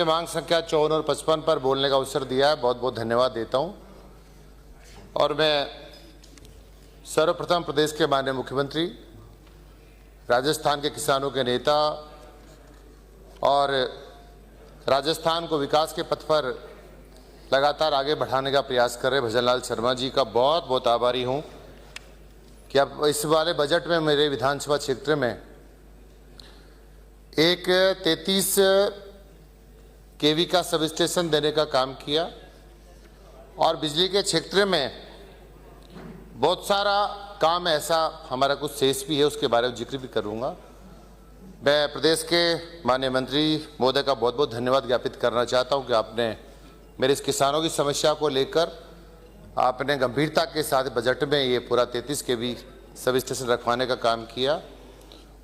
मुझे मांग संख्या 54 और 55 पर बोलने का अवसर दिया है, बहुत बहुत धन्यवाद देता हूं। और मैं सर्वप्रथम प्रदेश के माननीय मुख्यमंत्री, राजस्थान के किसानों के नेता और राजस्थान को विकास के पथ पर लगातार आगे बढ़ाने का प्रयास कर रहे भजनलाल शर्मा जी का बहुत बहुत आभारी हूं कि अब इस वाले बजट में मेरे विधानसभा क्षेत्र में एक 33 केवी का सब स्टेशन देने का काम किया और बिजली के क्षेत्र में बहुत सारा काम ऐसा हमारा कुछ शेष भी है, उसके बारे में जिक्र भी करूंगा। मैं प्रदेश के माननीय मंत्री महोदय का बहुत बहुत धन्यवाद ज्ञापित करना चाहता हूं कि आपने मेरे इस किसानों की समस्या को लेकर आपने गंभीरता के साथ बजट में ये पूरा 33 केवी सब स्टेशन रखवाने का काम किया।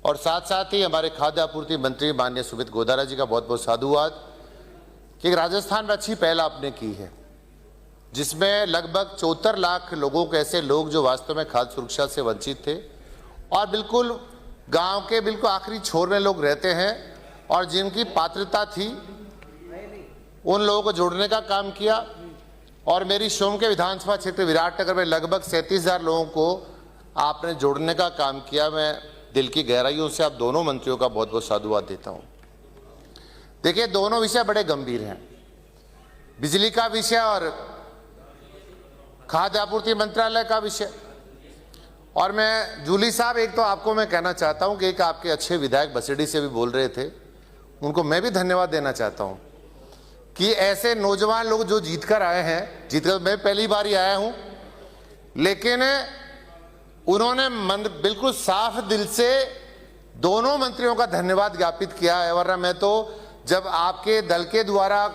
और साथ साथ ही हमारे खाद्य आपूर्ति मंत्री माननीय सुमित गोदारा जी का बहुत बहुत साधुवाद कि राजस्थान में अच्छी पहल आपने की है, जिसमें लगभग 74 लाख लोगों के ऐसे लोग जो वास्तव में खाद्य सुरक्षा से वंचित थे और बिल्कुल गांव के बिल्कुल आखिरी छोर में लोग रहते हैं और जिनकी पात्रता थी, उन लोगों को जोड़ने का काम किया। और मेरी सोम के विधानसभा क्षेत्र विराटनगर में लगभग 37,000 लोगों को आपने जोड़ने का काम किया। मैं दिल की गहराइयों से आप दोनों मंत्रियों का बहुत बहुत साधुवाद देता हूं। देखिए, दोनों विषय बड़े गंभीर हैं, बिजली का विषय और खाद्य आपूर्ति मंत्रालय का विषय। और मैं जूली साहब, एक तो आपको मैं कहना चाहता हूं कि एक आपके अच्छे विधायक बसेड़ी से भी बोल रहे थे, उनको मैं भी धन्यवाद देना चाहता हूं कि ऐसे नौजवान लोग जो जीत कर आए हैं, जीतकर मैं पहली बार ही आया हूं, लेकिन उन्होंने मन बिल्कुल साफ दिल से दोनों मंत्रियों का धन्यवाद ज्ञापित किया है। वरना मैं तो जब आपके दल के द्वारा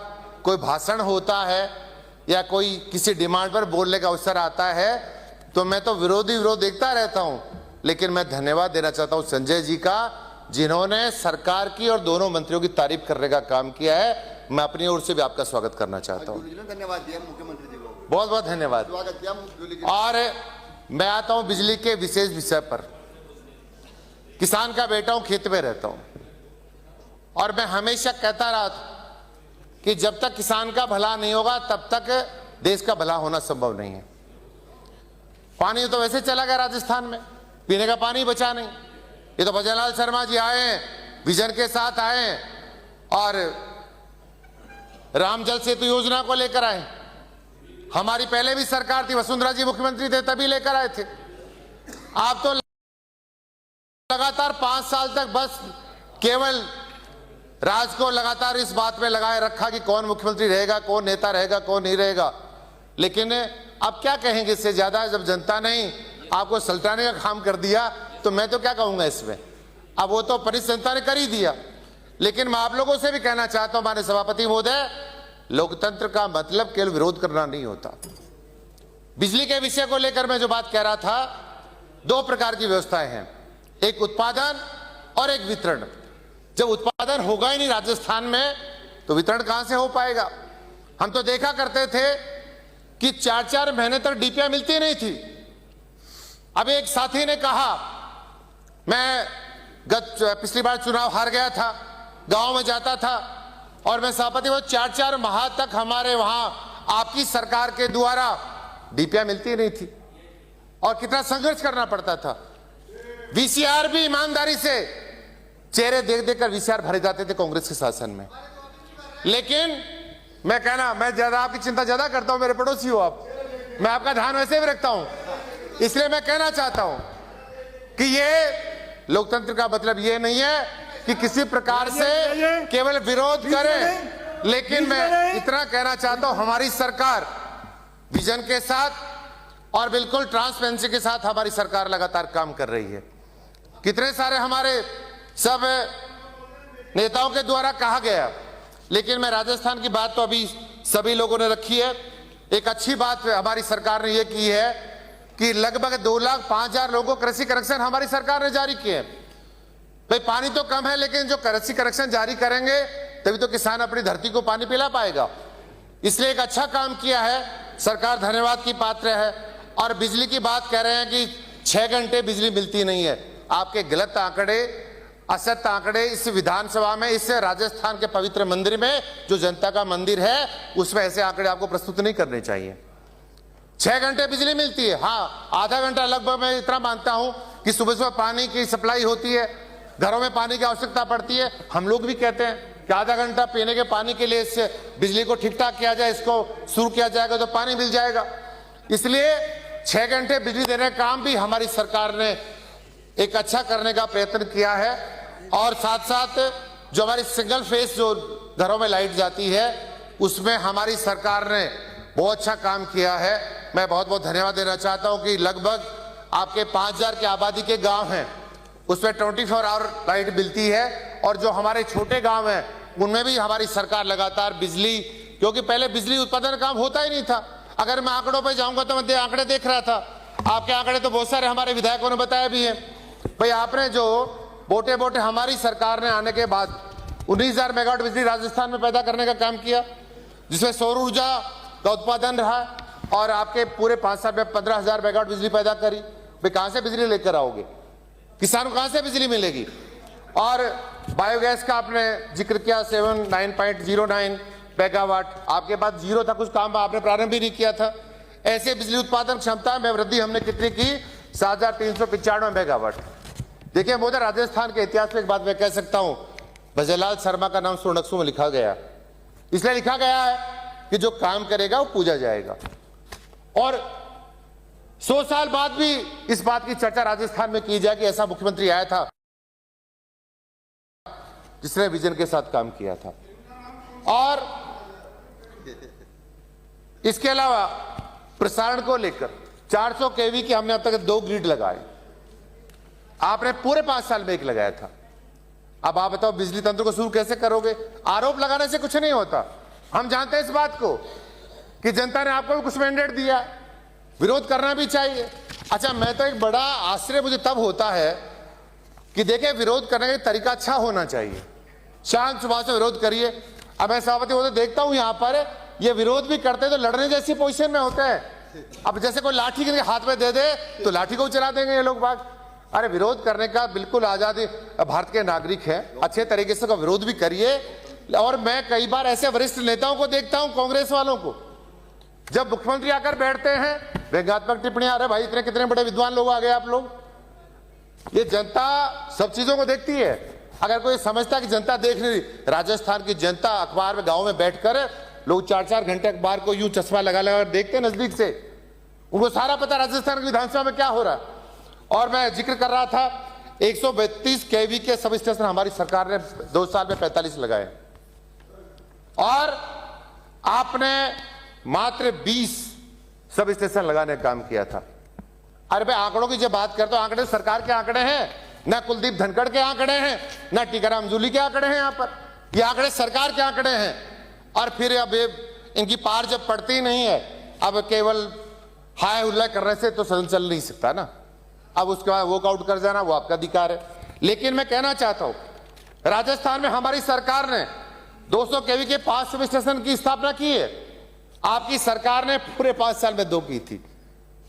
कोई भाषण होता है या कोई किसी डिमांड पर बोलने का अवसर आता है तो मैं तो विरोध देखता रहता हूं, लेकिन मैं धन्यवाद देना चाहता हूं संजय जी का, जिन्होंने सरकार की और दोनों मंत्रियों की तारीफ करने का काम किया है। मैं अपनी ओर से भी आपका स्वागत करना चाहता हूं। धन्यवाद दिया मुख्यमंत्री जी को, बहुत बहुत धन्यवाद। और मैं आता हूं बिजली के विशेष विषय पर। किसान का बेटा हूं, खेत में रहता हूं और मैं हमेशा कहता रहा कि जब तक किसान का भला नहीं होगा तब तक देश का भला होना संभव नहीं है। पानी तो वैसे चला गया राजस्थान में, पीने का पानी बचा नहीं। ये तो भजनलाल शर्मा जी आए हैं, विजन के साथ आए हैं और राम जल सेतु योजना को लेकर आए। हमारी पहले भी सरकार थी, वसुंधरा जी मुख्यमंत्री थे, तभी लेकर आए थे। आप तो लगातार 5 साल तक बस केवल राज को लगातार इस बात में लगाए रखा कि कौन मुख्यमंत्री रहेगा, कौन नेता रहेगा, कौन नहीं रहेगा। लेकिन अब क्या कहेंगे इससे ज्यादा, जब जनता ने आपको सल्टाने का काम कर दिया तो मैं तो क्या कहूंगा इसमें। अब वो तो परिसंता ने कर ही दिया। लेकिन मैं आप लोगों से भी कहना चाहता हूं, माननीय सभापति महोदय, लोकतंत्र का मतलब केवल विरोध करना नहीं होता। बिजली के विषय को लेकर मैं जो बात कह रहा था, 2 प्रकार की व्यवस्थाएं हैं, एक उत्पादन और एक वितरण। जब उत्पादन होगा ही नहीं राजस्थान में तो वितरण कहां से हो पाएगा। हम तो देखा करते थे कि 4-4 महीने तक डीपीआई मिलती नहीं थी। अब एक साथी ने कहा, मैं पिछली बार चुनाव हार गया था, गांव में जाता था और मैं सभापति वो 4-4 माह तक हमारे वहां आपकी सरकार के द्वारा डीपीआई मिलती नहीं थी और कितना संघर्ष करना पड़ता था। वीसीआर भी ईमानदारी से चेहरे देख देकर वीसीआर भरे जाते थे कांग्रेस के शासन में। लेकिन मैं ज्यादा आपकी चिंता ज्यादा करता हूं, मेरे पड़ोसी हो आप, मैं आपका ध्यान वैसे भी रखता हूं। इसलिए मैं कहना चाहता हूं कि ये लोकतंत्र का मतलब ये नहीं है कि किसी प्रकार से केवल विरोध करें। लेकिन मैं इतना कहना चाहता हूं, हमारी सरकार विजन के साथ और बिल्कुल ट्रांसपेरेंसी के साथ हमारी सरकार लगातार काम कर रही है। कितने सारे हमारे सब नेताओं के द्वारा कहा गया, लेकिन मैं राजस्थान की बात तो अभी सभी लोगों ने रखी है। एक अच्छी बात हमारी सरकार ने यह की है कि लगभग 2,05,000 लोगों को कृषि कनेक्शन हमारी सरकार ने जारी किए। भाई पानी तो कम है, लेकिन जो कृषि कनेक्शन जारी करेंगे तभी तो किसान अपनी धरती को पानी पिला पाएगा। इसलिए एक अच्छा काम किया है, सरकार धन्यवाद की पात्र है। और बिजली की बात कह रहे हैं कि 6 घंटे बिजली मिलती नहीं है, आपके गलत आंकड़े। असत्य आंकड़े इस विधानसभा में, इस राजस्थान के पवित्र मंदिर में, जो जनता का मंदिर है, उसमें ऐसे आंकड़े आपको प्रस्तुत नहीं करने चाहिए। 6 घंटे बिजली मिलती है, हाँ आधा घंटा लगभग मैं इतना मानता हूं कि सुबह सुबह पानी की सप्लाई होती है, घरों में पानी की आवश्यकता पड़ती है। हम लोग भी कहते हैं कि आधा घंटा पीने के पानी के लिए इससे बिजली को ठीक ठाक किया जाए, इसको शुरू किया जाएगा तो पानी मिल जाएगा। इसलिए 6 घंटे बिजली देने का काम भी हमारी सरकार ने एक अच्छा करने का प्रयत्न किया है। और साथ साथ जो हमारी सिंगल फेस जो घरों में लाइट जाती है, उसमें हमारी सरकार ने बहुत अच्छा काम किया है। मैं बहुत बहुत धन्यवाद देना चाहता हूं कि लगभग आपके 5000 की आबादी के गांव हैं, उसमें 24 आवर लाइट मिलती है। और जो हमारे छोटे गांव हैं, उनमें भी हमारी सरकार लगातार बिजली, क्योंकि पहले बिजली उत्पादन काम होता ही नहीं था। अगर मैं आंकड़ों पर जाऊंगा तो मैं आंकड़े देख रहा था, आपके आंकड़े तो बहुत सारे हमारे विधायकों ने बताया भी है। भाई आपने जो बोटे बोटे हमारी सरकार ने आने के बाद 19,000 मेगावाट बिजली राजस्थान में पैदा करने का काम किया, जिसमें सौर ऊर्जा का उत्पादन रहा, और आपके पूरे 5 साल में 15,000 मेगावाट बिजली पैदा करी। भाई कहां से बिजली लेकर आओगे, किसान को कहां से बिजली मिलेगी। और बायोगैस का आपने जिक्र किया, 9.09 मेगावाट, आपके पास जीरो था, कुछ काम आपने प्रारंभ भी नहीं किया था। ऐसे बिजली उत्पादन क्षमता में वृद्धि हमने कितनी की, 7,395 मेगावाट। देखिए मोदी, राजस्थान के इतिहास में एक बात मैं कह सकता हूं, भजनलाल शर्मा का नाम स्वर्णक्षु में लिखा गया, इसलिए लिखा गया है कि जो काम करेगा वो पूजा जाएगा। और 100 साल बाद भी इस बात की चर्चा राजस्थान में की जाए कि ऐसा मुख्यमंत्री आया था जिसने विजन के साथ काम किया था। और इसके अलावा प्रसारण को लेकर 400 केवी के हमने अब तक 2 ग्रिड लगाए, आपने पूरे 5 साल में 1 लगाया था। अब आप बताओ बिजली तंत्र को शुरू कैसे करोगे। आरोप लगाने से कुछ नहीं होता, हम जानते हैं इस बात को कि जनता ने आपको भी कुछ मैंडेट दिया, विरोध करना भी चाहिए। अच्छा, मैं तो एक बड़ा आश्चर्य मुझे तब होता है कि देखिए विरोध करने का तरीका अच्छा होना चाहिए, शांत स्वभाव से विरोध करिए। अब मैं सभापति होते देखता हूं यहां पर ये विरोध भी करते तो लड़ने जैसी पोजीशन में होते हैं। अब जैसे कोई लाठी के हाथ में दे दे तो लाठी को चला देंगे ये लोग बाग। अरे विरोध करने का बिल्कुल आजादी, भारत के नागरिक हैं, अच्छे तरीके से विरोध भी करिए। और मैं कई बार ऐसे वरिष्ठ नेताओं को देखता हूं, कांग्रेस वालों को, जब मुख्यमंत्री आकर बैठते हैं व्यंग्यात्मक टिप्पणियां, अरे भाई इतने कितने बड़े विद्वान लोग आ गए आप लोग। ये जनता सब चीजों को देखती है। अगर कोई समझता कि जनता देख नहीं रही, राजस्थान की जनता अखबार में गांव में बैठकर लोग 4-4 घंटे अखबार को यूं चश्मा लगा लगा देखते हैं नजदीक से, उनको सारा पता राजस्थान की विधानसभा में क्या हो रहा है। और मैं जिक्र कर रहा था 132 केवी के सब स्टेशन हमारी सरकार ने 2 साल में 45 लगाए, और आपने मात्र 20 सब स्टेशन लगाने का काम किया था। अरे भाई आंकड़ों की जब बात करते हो, आंकड़े सरकार के आंकड़े हैं, ना कुलदीप धनखड़ के आंकड़े हैं, ना टीकाराम जूली के आंकड़े हैं। यहां पर ये आंकड़े सरकार के आंकड़े हैं। और फिर अब इनकी पार जब पड़ती नहीं है, अब केवल हाय हुल्ला करने से तो सदन चल नहीं सकता ना। अब उसके बाद वॉकआउट कर जाना वो आपका अधिकार है। लेकिन मैं कहना चाहता हूं, राजस्थान में हमारी सरकार ने 200 केवी के 5 सब स्टेशन की स्थापना की है। आपकी सरकार ने पूरे 5 साल में 2 की थी।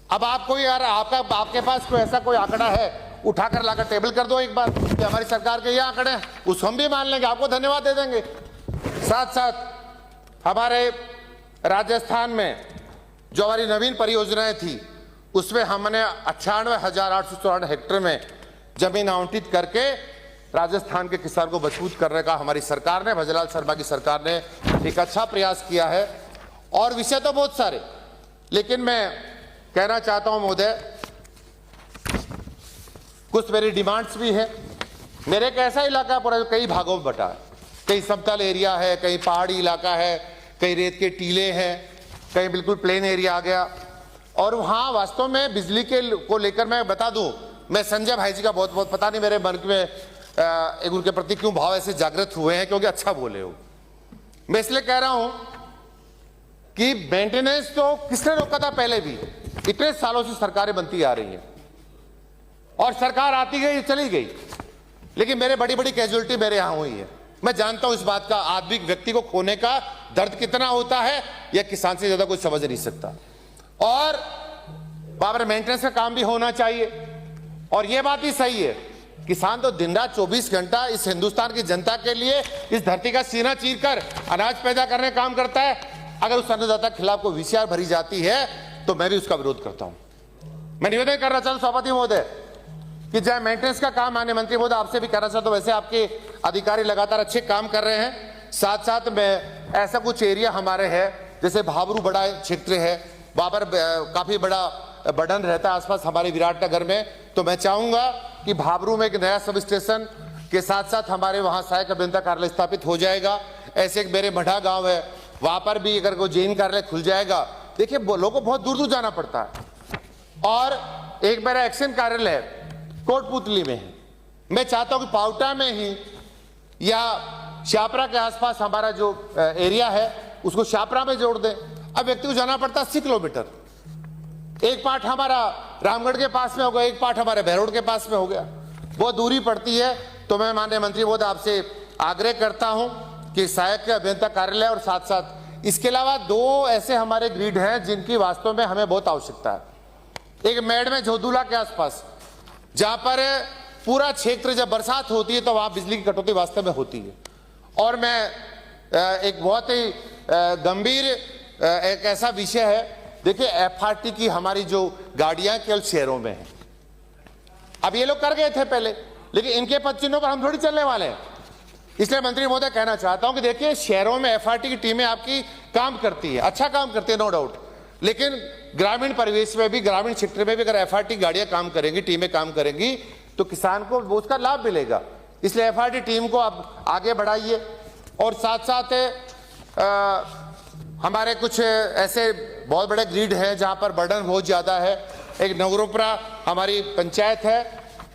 अब आपको यार आपके पास कोई ऐसा कोई आंकड़ा है, उठाकर लाकर टेबल कर दो एक बार कि हमारी सरकार के ये आंकड़े हैं, उसको हम भी मान लेंगे, आपको धन्यवाद दे देंगे। साथ साथ हमारे राजस्थान में जो हमारी नवीन परियोजनाएं थी, उसमें हमने 98,854 हेक्टेयर में जमीन आवंटित करके राजस्थान के किसान को मजबूत करने का हमारी सरकार ने, भजनलाल शर्मा की सरकार ने एक अच्छा प्रयास किया है। और विषय तो बहुत सारे, लेकिन मैं कहना चाहता हूं महोदय, कुछ मेरी डिमांड्स भी है। मेरे एक ऐसा इलाका पूरा कई भागों में बटा है, कहीं समतल एरिया है, कहीं पहाड़ी इलाका है, कहीं रेत के टीले हैं, कहीं बिल्कुल प्लेन एरिया आ गया। और वहां वास्तव में बिजली के को लेकर मैं बता दूं, मैं संजय भाई जी का बहुत बहुत, पता नहीं मेरे मन में एक उनके प्रति क्यों भाव ऐसे जागृत हुए हैं, क्योंकि अच्छा बोले हो। मैं इसलिए कह रहा हूं कि मेंटेनेंस तो किसने रोका था, पहले भी इतने सालों से सरकारें बनती आ रही हैं और सरकार आती गई चली गई, लेकिन मेरे बड़ी बड़ी कैजुअलिटी मेरे यहां हुई है। मैं जानता हूं इस बात का, आदमी व्यक्ति को खोने का दर्द कितना होता है, यह किसान से ज्यादा कोई समझ नहीं सकता। और बाबर मेंटेनेंस का काम भी होना चाहिए। और यह बात ही सही है किसान तो दिन रात 24 घंटा इस हिंदुस्तान की जनता के लिए इस धरती का सीना चीरकर अनाज पैदा करने का काम करता है। अगर उस अन्नदाता के खिलाफ कोई वीसीआर भरी जाती है तो मैं भी उसका विरोध करता हूं। मैं निवेदन करना चाहता हूं सभापति महोदय कि जहां मेंटेनेंस का काम माननीय मंत्री महोदय आपसे भी करना चाहता हूं, वैसे आपके अधिकारी लगातार अच्छे काम कर रहे हैं। साथ साथ में ऐसा कुछ एरिया हमारे है जैसे भाबरू बड़ा क्षेत्र है, वहां पर काफी बड़ा बर्डन रहता है आसपास हमारे विराटनगर में। तो मैं चाहूंगा कि भाबरू में एक नया सब स्टेशन के साथ साथ हमारे वहां सहायक अभियंता कार्यालय स्थापित हो जाएगा। ऐसे एक मेरे मढ़ा गांव है, वहां पर भी अगर कोई जेईन कार्यालय खुल जाएगा, देखिए लोगों को बहुत दूर दूर जाना पड़ता है। और एक मेरा एक्शन कार्यालय कोटपुतली में है, मैं चाहता हूं कि पावटा में ही या शापरा के आसपास हमारा जो एरिया है उसको शापरा में जोड़ दें। अब व्यक्ति को जाना पड़ता है 80 किलोमीटर, एक पार्ट हमारा रामगढ़ के पास में हो गया, एक पार्ट हमारे बहरोड के पास में हो गया, बहुत दूरी पड़ती है। तो मैं माननीय मंत्री महोदय आपसे आग्रह करता हूं कि सहायक अभियंता कार्यालय और साथ साथ इसके अलावा 2 ऐसे हमारे ग्रिड हैं जिनकी वास्तव में हमें बहुत आवश्यकता है। एक मेड में झोदुला के आसपास, जहां पर पूरा क्षेत्र जब बरसात होती है तो वहां बिजली की कटौती वास्तव में होती है। और मैं एक बहुत ही गंभीर एक ऐसा विषय है, देखिए एफआरटी की हमारी जो गाड़ियां केवल शहरों में हैं। अब ये लोग कर गए थे पहले, लेकिन इनके पद चिन्हों पर हम थोड़ी चलने वाले हैं। इसलिए मंत्री महोदय कहना चाहता हूं कि देखिए शहरों में एफआरटी की टीमें आपकी काम करती है, अच्छा काम करती है, नो डाउट, लेकिन ग्रामीण परिवेश में भी, ग्रामीण क्षेत्र में भी अगर एफआरटी गाड़ियां काम करेंगी, टीमें काम करेंगी तो किसान को वो उसका लाभ मिलेगा। इसलिए एफआरटी टीम को आप आगे बढ़ाइए। और साथ साथ हमारे कुछ ऐसे बहुत बड़े ग्रिड हैं जहां पर बर्डन बहुत ज्यादा है। एक नगरोपरा हमारी पंचायत है,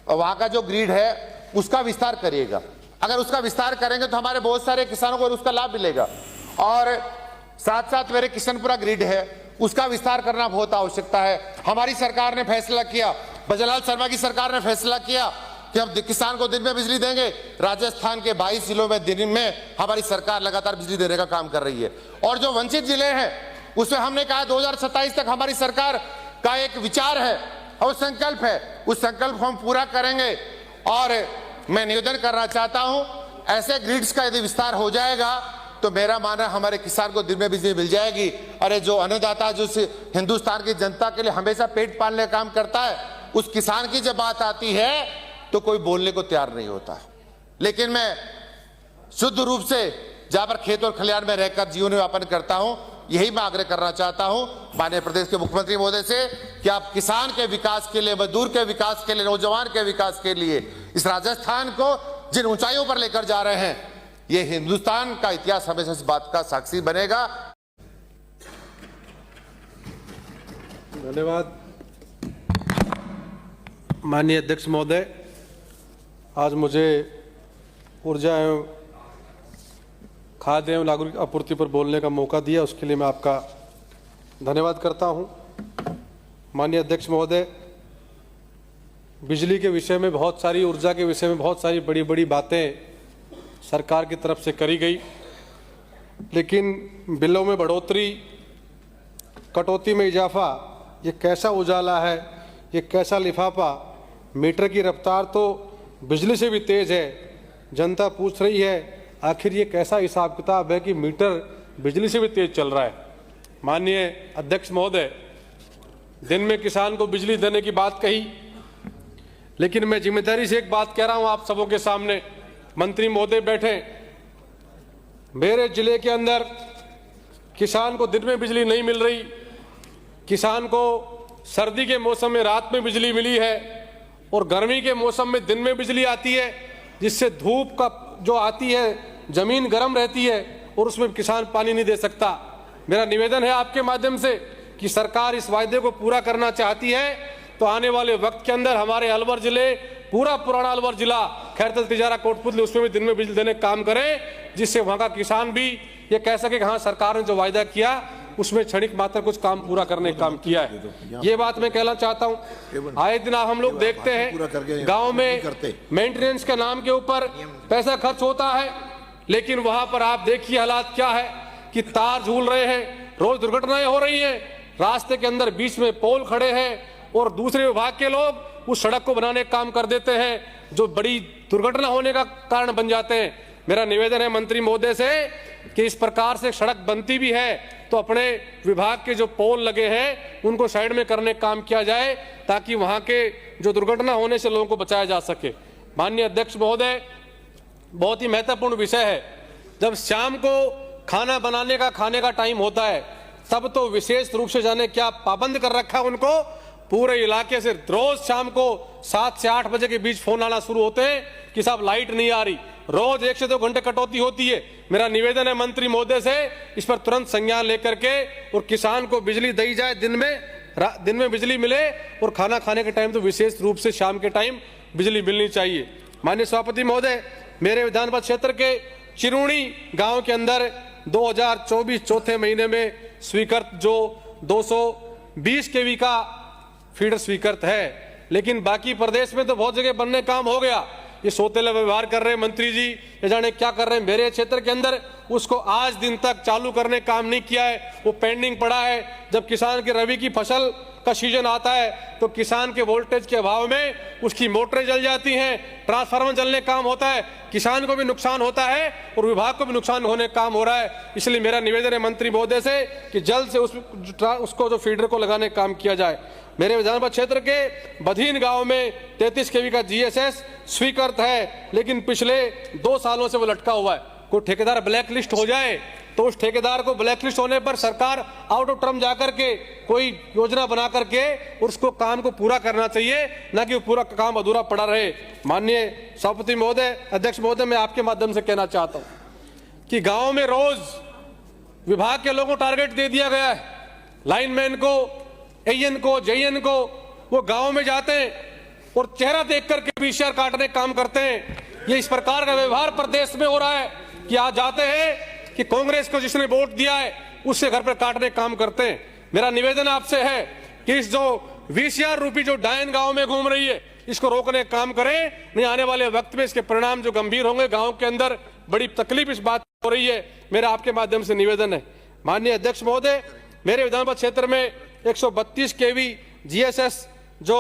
वहां का जो ग्रिड है उसका विस्तार करिएगा। अगर उसका विस्तार करेंगे तो हमारे बहुत सारे किसानों को उसका लाभ मिलेगा। और साथ साथ मेरे किशनपुरा ग्रिड है, उसका विस्तार करना बहुत आवश्यकता है। हमारी सरकार ने फैसला किया, बजरलाल शर्मा की सरकार ने फैसला किया कि हम किसान को दिन में बिजली देंगे। राजस्थान के 22 जिलों में दिन में हमारी सरकार लगातार बिजली देने का काम कर रही है। और जो वंचित जिले हैं उसमें हमने कहा 2027 तक हमारी सरकार का एक विचार है और संकल्प है, उस संकल्प को हम पूरा करेंगे। और मैं निवेदन करना चाहता हूं, ऐसे ग्रिड्स का यदि विस्तार हो जाएगा तो मेरा मानना हमारे किसान को दिन में बिजली मिल जाएगी। अरे जो अन्नदाता जो हिंदुस्तान की जनता के लिए हमेशा पेट पालने का काम करता है, उस किसान की जब बात आती है तो कोई बोलने को तैयार नहीं होता। लेकिन मैं शुद्ध रूप से जहां पर खेत और खलिहान में रहकर जीवन यापन करता हूं, यही मैं आग्रह करना चाहता हूं माननीय प्रदेश के मुख्यमंत्री महोदय से कि आप किसान के विकास के लिए, मजदूर के विकास के लिए, नौजवान के विकास के लिए इस राजस्थान को जिन ऊंचाइयों पर लेकर जा रहे हैं, ये हिंदुस्तान का इतिहास हमेशा इस बात का साक्षी बनेगा। धन्यवाद माननीय अध्यक्ष महोदय। आज मुझे ऊर्जा एवं खाद्य एवं नागरिक आपूर्ति पर बोलने का मौका दिया, उसके लिए मैं आपका धन्यवाद करता हूं। माननीय अध्यक्ष महोदय, बिजली के विषय में बहुत सारी, ऊर्जा के विषय में बहुत सारी बड़ी बड़ी बातें सरकार की तरफ से करी गई, लेकिन बिलों में बढ़ोतरी, कटौती में इजाफा, ये कैसा उजाला है, ये कैसा लिफाफा। मीटर की रफ्तार तो बिजली से भी तेज है। जनता पूछ रही है आखिर ये कैसा हिसाब किताब है कि मीटर बिजली से भी तेज चल रहा है। माननीय अध्यक्ष महोदय, दिन में किसान को बिजली देने की बात कही, लेकिन मैं जिम्मेदारी से एक बात कह रहा हूं आप सबों के सामने, मंत्री महोदय बैठे, मेरे जिले के अंदर किसान को दिन में बिजली नहीं मिल रही। किसान को सर्दी के मौसम में रात में बिजली मिली है और गर्मी के मौसम में दिन में बिजली आती है, जिससे धूप का जो आती है जमीन गर्म रहती है और उसमें किसान पानी नहीं दे सकता। मेरा निवेदन है आपके माध्यम से कि सरकार इस वायदे को पूरा करना चाहती है तो आने वाले वक्त के अंदर हमारे अलवर जिले, पूरा पुराना अलवर जिला, खैरतल, तिजारा, कोटपुतली, उसमें भी दिन में बिजली देने का काम करें, जिससे वहां का किसान भी ये कह सके कि हाँ सरकार ने जो वायदा किया उसमें क्षणिक मात्र कुछ काम पूरा करने का काम किया है। ये बात मैं कहना चाहता हूँ। आए दिन हम लोग देखते हैं गांव में मेंटेनेंस के नाम के ऊपर पैसा खर्च होता है, लेकिन वहां पर आप देखिए हालात क्या है कि तार झूल रहे हैं, रोज दुर्घटनाएं हो रही हैं, रास्ते के अंदर बीच में पोल खड़े हैं और दूसरे विभाग के लोग उस सड़क को बनाने का काम कर देते हैं जो बड़ी दुर्घटना होने का कारण बन जाते हैं। मेरा निवेदन है मंत्री महोदय से कि इस प्रकार से सड़क बनती भी है तो अपने विभाग के जो पोल लगे हैं उनको साइड में करने का काम किया जाए ताकि वहां के जो दुर्घटना होने से लोगों को बचाया जा सके। माननीय अध्यक्ष महोदय, बहुत ही महत्वपूर्ण विषय है। जब शाम को खाना बनाने का खाने का टाइम होता है तब तो विशेष रूप से जाने क्या पाबंद कर रखा है उनको, पूरे इलाके से रोज शाम को 7 से 8 बजे के बीच फोन आना शुरू होते हैं कि साहब लाइट नहीं आ रही, रोज 1 से 2 घंटे कटौती होती है। मेरा निवेदन है मंत्री महोदय से इस पर तुरंत संज्ञान लेकर के और किसान को बिजली दी जाए, दिन में बिजली मिले और खाना खाने के टाइम तो विशेष रूप से शाम के टाइम बिजली मिलनी चाहिए। माननीय सभापति महोदय, मेरे विधानसभा क्षेत्र के चिरुणी गांव के अंदर 2024 चौथे महीने में स्वीकृत जो 220 केवी का फीडर स्वीकृत है, लेकिन बाकी प्रदेश में तो बहुत जगह बनने काम हो गया। ये सोतेला व्यवहार कर रहे हैं मंत्री जी, ये जाने क्या कर रहे हैं। मेरे क्षेत्र के अंदर उसको आज दिन तक चालू करने काम नहीं किया है, वो पेंडिंग पड़ा है। जब किसान के रबी की फसल का सीजन आता है तो किसान के वोल्टेज के अभाव में उसकी मोटरें जल जाती हैं, ट्रांसफार्मर जलने काम होता है, किसान को भी नुकसान होता है और विभाग को भी नुकसान होने काम हो रहा है। इसलिए मेरा निवेदन है मंत्री महोदय से कि जल्द से उसको जो फीडर को लगाने का काम किया जाए। मेरे विधानसभा क्षेत्र के बधीन गांव में 33 केवी का जीएसएस स्वीकृत है, लेकिन पिछले 2 सालों से वो लटका हुआ है। कोई ठेकेदार ब्लैक लिस्ट हो जाए तो उस ठेकेदार को ब्लैक लिस्ट होने पर सरकार आउट ऑफ टर्म जाकर के कोई योजना बना करके उसको काम को पूरा करना चाहिए, ना कि वो पूरा काम अधूरा पड़ा रहे। माननीय सभापति महोदय, अध्यक्ष महोदय, मैं आपके माध्यम से कहना चाहता हूं कि गांव में रोज विभाग के लोगों को टारगेट दे दिया गया है, लाइनमैन को, एएन को, जेएन को, वो गांव में जाते हैं और चेहरा देख करके पीसीआर काटने का काम करते हैं। ये इस प्रकार का व्यवहार प्रदेश में हो रहा है कि आज जाते हैं कि कांग्रेस को जिसने वोट दिया है उससे घर पर काटने का काम करते हैं। मेरा निवेदन आपसे है कि इस जो वीसीआर रूपी जो डायन गांव में घूम रही है इसको रोकने का काम करें, नहीं आने वाले वक्त में इसके परिणाम जो गंभीर होंगे। गांव के अंदर बड़ी तकलीफ इस बात हो रही है। मेरा आपके माध्यम से निवेदन है माननीय अध्यक्ष महोदय, मेरे विधानसभा क्षेत्र में 132 केवी जीएसएस जो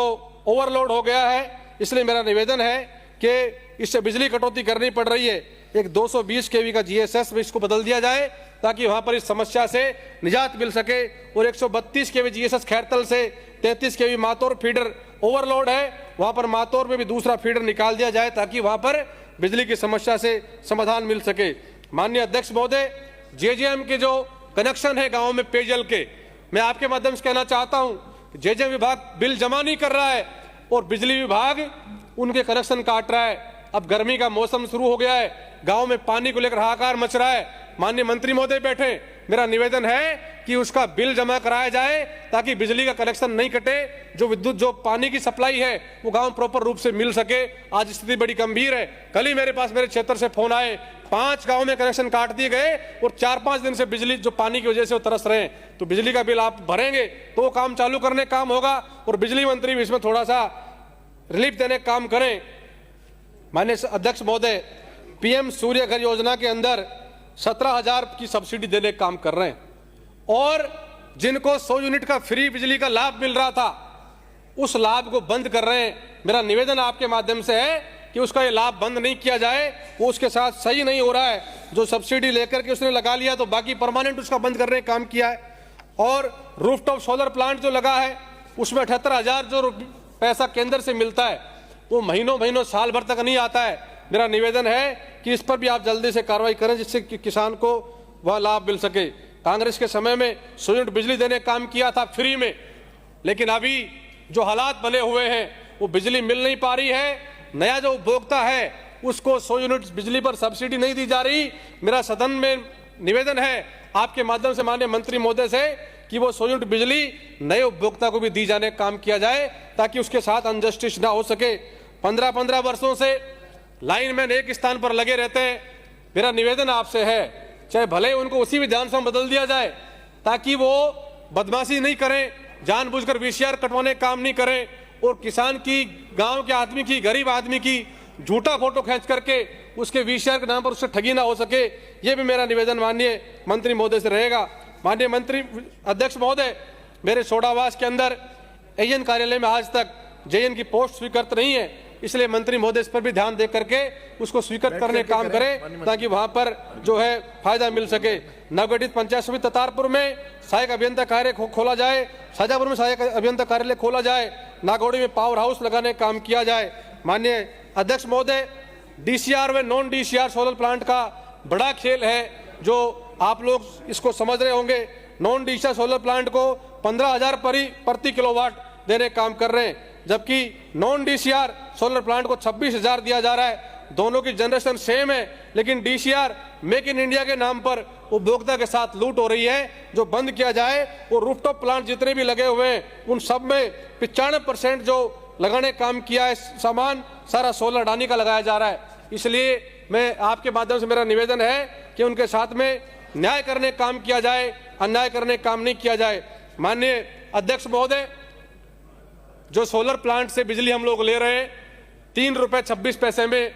ओवरलोड हो गया है, इसलिए मेरा निवेदन है कि इससे बिजली कटौती करनी पड़ रही है। एक 220 केवी का जीएसएस में इसको बदल दिया जाए ताकि वहां पर इस समस्या से निजात मिल सके। और 132 केवी जीएसएस खैरतल से 33 केवी मातौर फीडर ओवरलोड है, वहां पर मातौर में भी दूसरा फीडर निकाल दिया जाए ताकि वहां पर बिजली की समस्या से समाधान मिल सके। माननीय अध्यक्ष महोदय, जेजेएम के जो कनेक्शन है गाँव में पेयजल के, मैं आपके माध्यम से कहना चाहता हूं जेजेएम विभाग बिल जमा नहीं कर रहा है और बिजली विभाग उनके कनेक्शन काट रहा है। अब गर्मी का मौसम शुरू हो गया है, गांव में पानी को लेकर हाहाकार मच रहा है। माननीय मंत्री महोदय बैठे, मेरा निवेदन है कि उसका बिल जमा कराया जाए ताकि बिजली का कनेक्शन नहीं कटे, जो विद्युत जो पानी की सप्लाई है वो गांव प्रॉपर रूप से मिल सके। आज स्थिति बड़ी गंभीर है। कल ही मेरे पास मेरे क्षेत्र से फोन आए, 5 गांव में कनेक्शन काट दिए गए और 4-5 दिन से बिजली जो पानी की वजह से वो तरस रहे हैं। तो बिजली का बिल आप भरेंगे तो वो काम चालू करने का काम होगा और बिजली मंत्री भी इसमें थोड़ा सा रिलीफ देने का काम करें। माननीय अध्यक्ष महोदय, पीएम सूर्य घर योजना के अंदर 17,000 की सब्सिडी देने का काम कर रहे हैं और जिनको 100 यूनिट का फ्री बिजली का लाभ मिल रहा था उस लाभ को बंद कर रहे हैं। मेरा निवेदन आपके माध्यम से है कि उसका ये लाभ बंद नहीं किया जाए, वो उसके साथ सही नहीं हो रहा है। जो सब्सिडी लेकर के उसने लगा लिया तो बाकी परमानेंट उसका बंद करने का काम किया है। और रूफटॉप सोलर प्लांट जो लगा है उसमें 78,000 जो पैसा केंद्र से मिलता है वो महीनों साल भर तक नहीं आता है। मेरा निवेदन है कि इस पर भी आप जल्दी से कार्रवाई करें जिससे कि किसान को वह लाभ मिल सके। कांग्रेस के समय में 100 यूनिट बिजली देने का काम किया था फ्री में, लेकिन अभी जो हालात बने हुए हैं वो बिजली मिल नहीं पा रही है। नया जो उपभोक्ता है उसको 100 यूनिट बिजली पर सब्सिडी नहीं दी जा रही। मेरा सदन में निवेदन है आपके माध्यम से माननीय मंत्री महोदय से कि वो 100 यूनिट बिजली नए उपभोक्ता को भी दी जाने का काम किया जाए ताकि उसके साथ अनजस्टिस ना हो सके। 15-15 वर्षों से लाइनमैन एक स्थान पर लगे रहते हैं। मेरा निवेदन आपसे है चाहे भले उनको उसी विधानसभा में बदल दिया जाए ताकि वो बदमाशी नहीं करें, जानबूझकर वीसीआर कटवाने का काम नहीं करें और किसान की, गांव के आदमी की, गरीब आदमी की झूठा फोटो खींच करके उसके वीसीआर के नाम पर उससे ठगी ना हो सके। ये भी मेरा निवेदन माननीय मंत्री महोदय से रहेगा। माननीय मंत्री अध्यक्ष महोदय, मेरे सोडावास के अंदर एएन कार्यालय में आज तक जेएन की पोस्ट स्वीकृत नहीं है, इसलिए मंत्री महोदय इस पर भी ध्यान दे करके उसको स्वीकृत करने काम करें ताकि वहां पर जो है फायदा मिल सके। नवगठित पंचायत समिति ततारपुर में सहायक अभियंता कार्यालय खोला जाए, शाजापुर में सहायक अभियंता कार्यालय खोला जाए, नागौड़ी में पावर हाउस लगाने का काम किया जाए। माननीय अध्यक्ष महोदय, डीसीआर व नॉन डीसीआर सोलर प्लांट का बड़ा खेल है, जो आप लोग इसको समझ रहे होंगे। नॉन डीसीआर सोलर प्लांट को 15,000 प्रति किलोवाट देने का काम कर रहे हैं, जबकि नॉन डीसीआर सोलर प्लांट को 26,000 दिया जा रहा है। दोनों की जनरेशन सेम है, लेकिन डीसीआर मेक इन इंडिया के नाम पर उपभोक्ता के साथ लूट हो रही है, जो बंद किया जाए। वो रूफटॉप प्लांट जितने भी लगे हुए हैं उन सब में 95% जो लगाने काम किया है सामान सारा सोलर अडानी का लगाया जा रहा है। इसलिए मैं आपके माध्यम से मेरा निवेदन है कि उनके साथ में न्याय करने काम किया जाए, अन्याय करने काम नहीं किया जाए। माननीय अध्यक्ष महोदय, जो सोलर प्लांट से बिजली हम लोग ले रहे हैं 3 रुपए 26 पैसे में,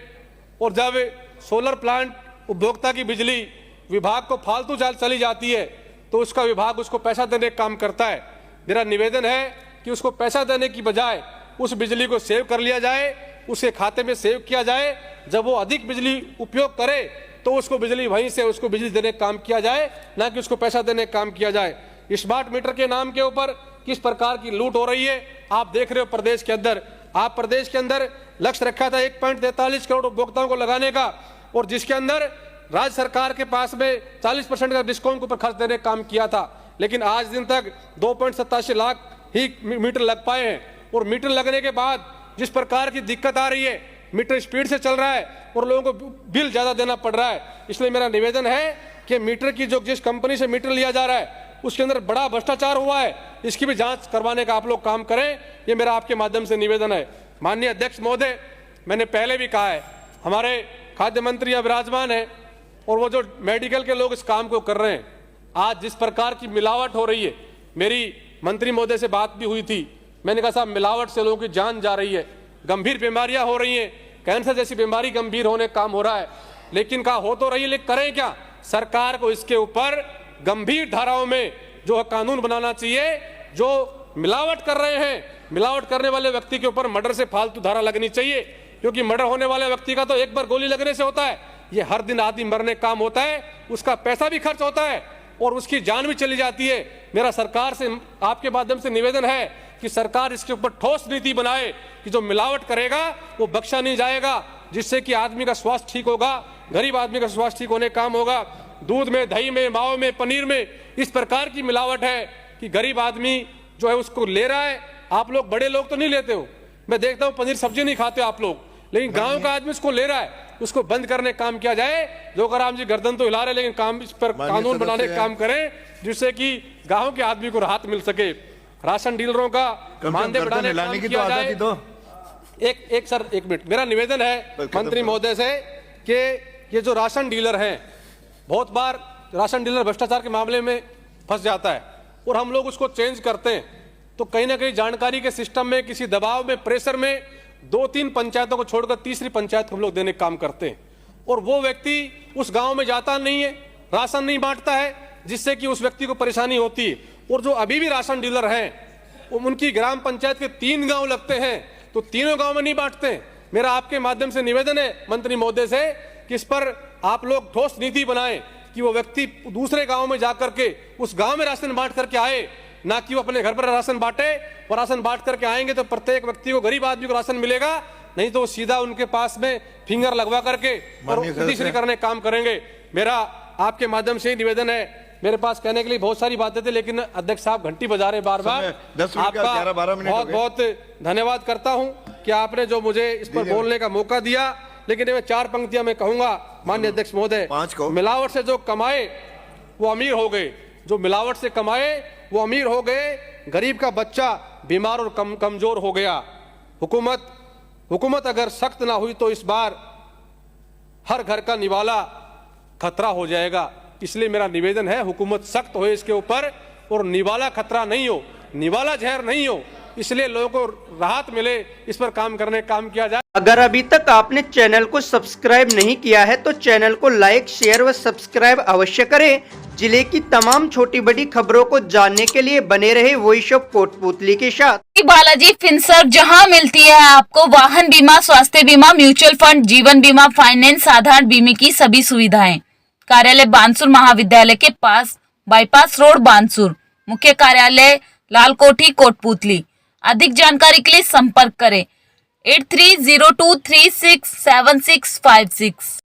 और जब सोलर प्लांट उपभोक्ता की बिजली विभाग को फालतू चली जाती है तो उसका विभाग उसको पैसा देने का काम करता है। मेरा निवेदन है कि उसको पैसा देने की बजाय उस बिजली को सेव कर लिया जाए, उसके खाते में सेव किया जाए। जब वो अधिक बिजली उपयोग करे तो उसको बिजली वहीं से उसको बिजली देने का काम किया जाए, ना कि उसको पैसा देने का काम किया जाए। स्मार्ट मीटर के नाम के ऊपर किस प्रकार की लूट हो रही है आप देख रहे हो। प्रदेश के अंदर प्रदेश के अंदर लक्ष्य रखा था 1.43 करोड़ उपभोक्ताओं को लगाने का, और जिसके अंदर राज्य सरकार के पास में 40% का डिस्काउंट के ऊपर खर्च देने का काम किया था, लेकिन आज दिन तक 2.87 लाख ही मीटर लग पाए हैं। और मीटर लगने के बाद जिस प्रकार की दिक्कत आ रही है, मीटर स्पीड से चल रहा है और लोगों को बिल ज्यादा देना पड़ रहा है। इसलिए मेरा निवेदन है कि मीटर की जिस कंपनी से मीटर लिया जा रहा है उसके अंदर बड़ा भ्रष्टाचार हुआ है, इसकी भी जांच करवाने का आप लोग काम करें, ये मेरा आपके माध्यम से निवेदन है। माननीय अध्यक्ष महोदय, मैंने पहले भी कहा है, हमारे खाद्य मंत्री अब विराजमान है और वो जो मेडिकल के लोग इस काम को कर रहे हैं, आज जिस प्रकार की मिलावट हो रही है, मेरी मंत्री महोदय से बात भी हुई थी, मैंने कहा साहब मिलावट से लोगों की जान जा रही है, गंभीर बीमारियां हो रही हैं, कैंसर जैसी बीमारी गंभीर होने का काम हो रहा है, लेकिन कहा हो तो रही है, लेकिन करें क्या। सरकार को इसके ऊपर गंभीर धाराओं में जो है कानून बनाना चाहिए। जो मिलावट कर रहे हैं, मिलावट करने वाले व्यक्ति के ऊपर मर्डर से फालतू धारा लगनी चाहिए, क्योंकि मर्डर होने वाले व्यक्ति का तो एक बार गोली लगने से होता है, ये हर दिन आदमी मरने काम होता है, उसका पैसा भी खर्च होता है और उसकी जान भी चली जाती है। मेरा सरकार से आपके माध्यम से निवेदन है कि सरकार इसके ऊपर ठोस नीति बनाए कि जो मिलावट करेगा वो बख्शा नहीं जाएगा, जिससे कि आदमी का स्वास्थ्य ठीक होगा, गरीब आदमी का स्वास्थ्य ठीक होने काम होगा। दूध में, दही में, मावा में, पनीर में इस प्रकार की मिलावट है कि गरीब आदमी जो है उसको ले रहा है। आप लोग बड़े लोग तो नहीं लेते हो, मैं देखता हूं पनीर सब्जी नहीं खाते आप लोग, लेकिन गांव का आदमी उसको ले रहा है, उसको बंद करने का काम किया जाए। जोगाराम जी गर्दन तो हिला रहे, लेकिन काम इस पर कानून बनाने का काम करें जिससे कि गांव के आदमी को राहत मिल सके। राशन डीलरों का मानदेय बढ़ाने का काम किया जाए। एक मिनट, मेरा निवेदन है मंत्री महोदय से कि ये जो राशन डीलर हैं, बहुत बार राशन डीलर भ्रष्टाचार के मामले में फंस जाता है और हम लोग उसको चेंज करते हैं, तो कहीं ना कहीं जानकारी के सिस्टम में किसी दबाव में, प्रेशर में 2-3 पंचायतों को छोड़कर तीसरी पंचायत को हम लोग देने का काम करते हैं, और वो व्यक्ति उस गांव में जाता नहीं है, राशन नहीं बांटता है, जिससे कि उस व्यक्ति को परेशानी होती है। और जो अभी भी राशन डीलर हैं, उनकी ग्राम पंचायत के 3 गांव लगते हैं, तो तीनों गांव में नहीं बांटते। मेरा आपके माध्यम से निवेदन है मंत्री महोदय से कि इस पर आप लोग ठोस नीति बनाएं कि वो व्यक्ति दूसरे गांव में जाकर के उस गांव में राशन बांट करके आए, ना कि वो अपने घर पर राशन बांटे। और राशन बांट करके आएंगे तो प्रत्येक व्यक्ति को, गरीब आदमी को राशन मिलेगा, नहीं तो सीधा उनके पास में फिंगर लगवा करके और तीसरी करने काम करेंगे। मेरा आपके माध्यम से निवेदन है, मेरे पास कहने के लिए बहुत सारी बातें थी, लेकिन अध्यक्ष साहब घंटी बजा रहे बार बार। आपका बहुत बहुत धन्यवाद करता हूं कि आपने जो मुझे इस पर बोलने का मौका दिया। लेकिन मैं 4 पंक्तियां मैं कहूंगा माननीय अध्यक्ष महोदय। मिलावट से जो कमाए वो अमीर हो गए, जो मिलावट से कमाए वो अमीर हो गए, गरीब का बच्चा बीमार और कमजोर हो गया। हुकूमत अगर सख्त ना हुई तो इस बार हर घर का निवाला खतरा हो जाएगा। इसलिए मेरा निवेदन है हुकूमत सख्त हो इसके ऊपर और निवाला खतरा नहीं हो, निवाला जहर नहीं हो, इसलिए लोगों को राहत मिले, इस पर काम किया जाए। अगर अभी तक आपने चैनल को सब्सक्राइब नहीं किया है तो चैनल को लाइक, शेयर व सब्सक्राइब अवश्य करें। जिले की तमाम छोटी बड़ी खबरों को जानने के लिए बने रहे वॉइस ऑफ कोटपुतली के साथ। बालाजी फिनसर्व, जहां मिलती है आपको वाहन बीमा, स्वास्थ्य बीमा, म्यूचुअल फंड, जीवन बीमा, फाइनेंस, साधारण बीमे की सभी सुविधाएं। कार्यालय बानसूर महाविद्यालय के पास, बाईपास रोड, बानसूर। मुख्य कार्यालय लालकोठी, कोटपुतली। अधिक जानकारी के लिए संपर्क करें 8302367656।